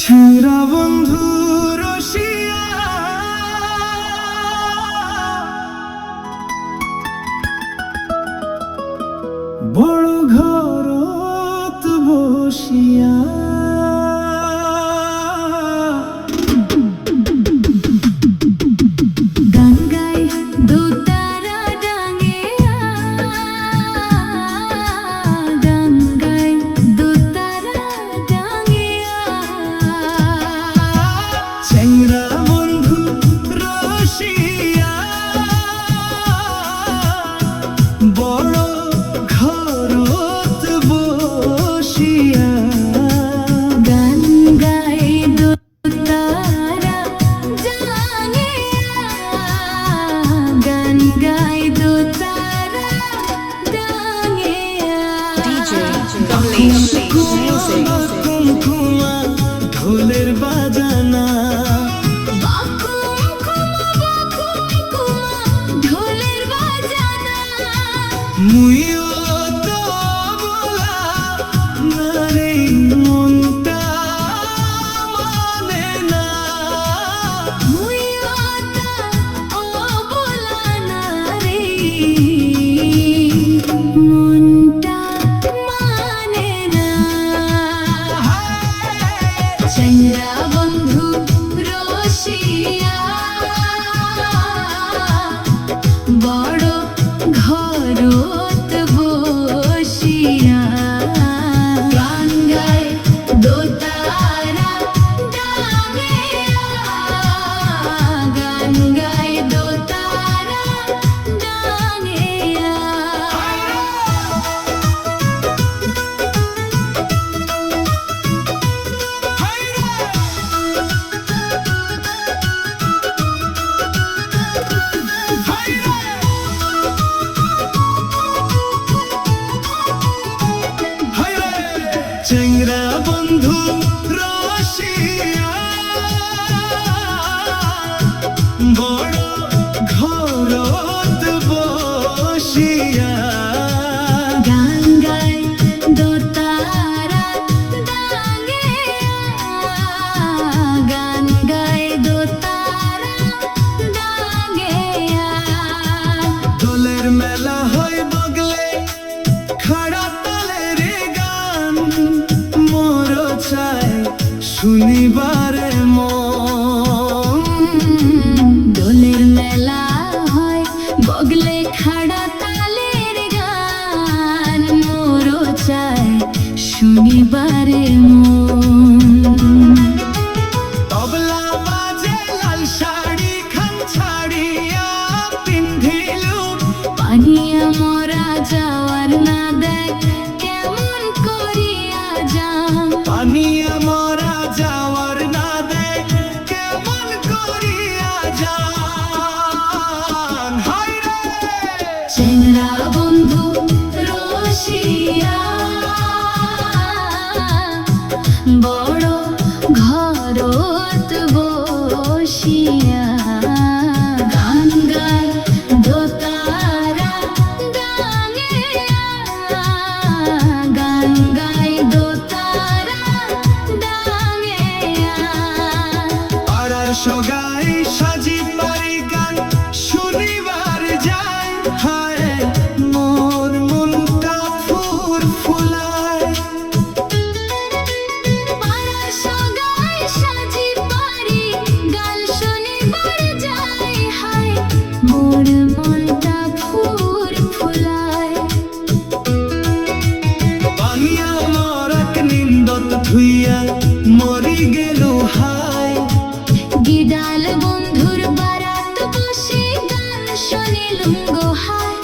ছেঁড়া বন্ধু রসিয়া বড় ঘরত বসিয়া গান গাই দোতারা ডাঙিয়া, গান গাই দোতারা ডাঙিয়া। ছেঁড়া বন্ধু রসিয়া বড় ঘরত বসিয়া গান গাই দোতারা ডাঙিয়া, গান গাই দোতারা ডাঙিয়া। কুমকুমা ঢোলের বাজানা ঢোলের বাজানা মুইও তো বলা না রে মনটা মানে না মুইওতা ও বলা না রে মনটা মানে না। ছেঁড়া বন্ধু রসিয়া বড় ঘরত বসিয়া গান গায় দোতারা ডাঙিয়া, গান গায় দোতারা ডাঙিয়া। ছেঁড়া বন্ধু রসিয়া বড় ঘরত বসিয়া গান গায় দোতারা ডাঙিয়া, গান গায় দোতারা ডাঙিয়া। দোলের মেলা হয় বগলে খাড়া তালের গান মোর চাই শুনিবারে মন দোলের মেলা হয় বগলে খাড়া তালের গান মোরও চায় শুনিবারে মন। তবলা বাজে লাল শাড়ি খান ছাড়িয়া পিন্ধিলু পানিয়া মরা যাওয়ার না দেখ কেমন করিয়া যাম। পানিয়া মরা যাওয়ার না দে কেমন করিয়া যান হায় রে ছেঁড়া বন্ধু রসিয়া বড় ঘরত বসিয়া গান গায় দোতারা ডাঙিয়া, গান গায় দোতারা ডাঙিয়া। পাড়ার সগাই সাজি পারি গান শুনিবার যায় হায় মোর মনটা ফুর ফুলায় পাড়া সগাই সাজি পারি গান শুনিবার যায় হায় মোর মনটা ফুর ফুলায়। বানিয়া মরক নিন্দত ধুইয়া মরি গেল হায় গিডাল বন্ধুর বারাত বসে গান শুনিলুম গো হায়।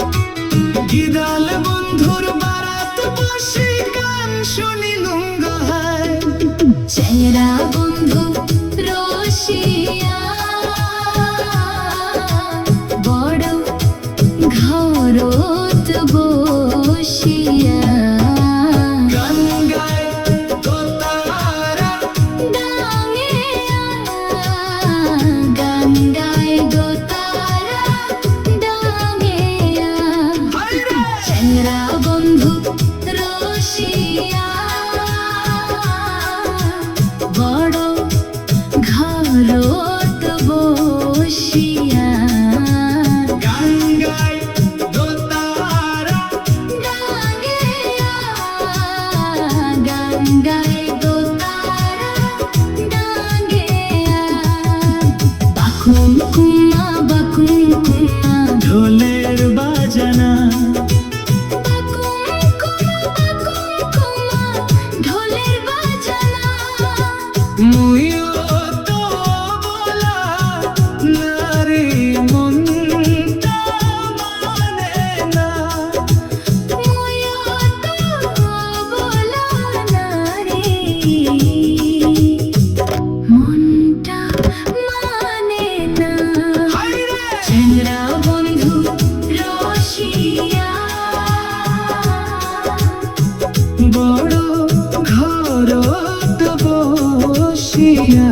গিদাল বন্ধুর বারাত বসে গান শুনিলুম গো হায় ছেঁড়া বন্ধু রসিয়া বড় ঘরত বসিয়া গান গায় দোতারা ডাঙিয়া, গান গায় দোতারা ডাঙিয়া। হায় রে ছেঁড়া বন্ধু রসিয়া বড় মুইও তো বলা নারে মনটা মানে না মুইও তো বলা না রে মনটা মানে না হায়রে চ্যাংড়া বন্ধু রসিয়া বড় ঘরত বসিয়া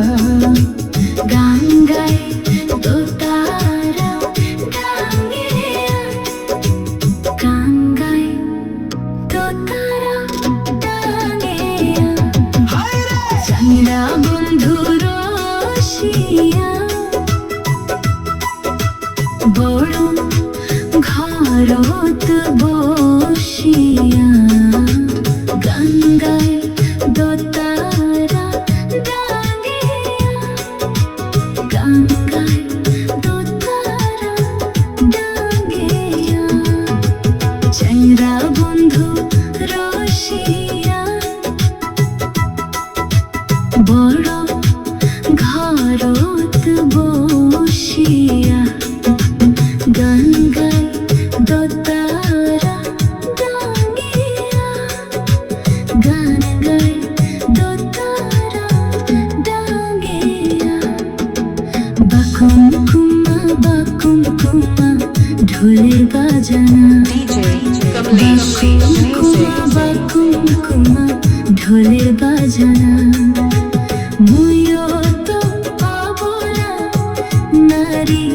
গান গায় দোতারা ডাঙ্গিয়া গান গায় দোতারা ডাঙ্গিয়া হায়রে চ্যাংড়া বন্ধু রসিয়া বড় ঘরত বসিয়া গান গায় দোতারা ডাঙ্গিয়া গান গায় দোতারা ডাঙ্গিয়া চ্যাংড়া বন্ধু রসিয়া বড় ঘরত বসিয়া গান গায় দোতারা ডাঙ্গিয়া গান গায় দোতারা ডাঙ্গিয়া বাকুম কুমা ঢোলের বাজানা DJ Kamlesh বাকুম কুমা ঢোলের বাজানা মুইও তো পাবলা নারী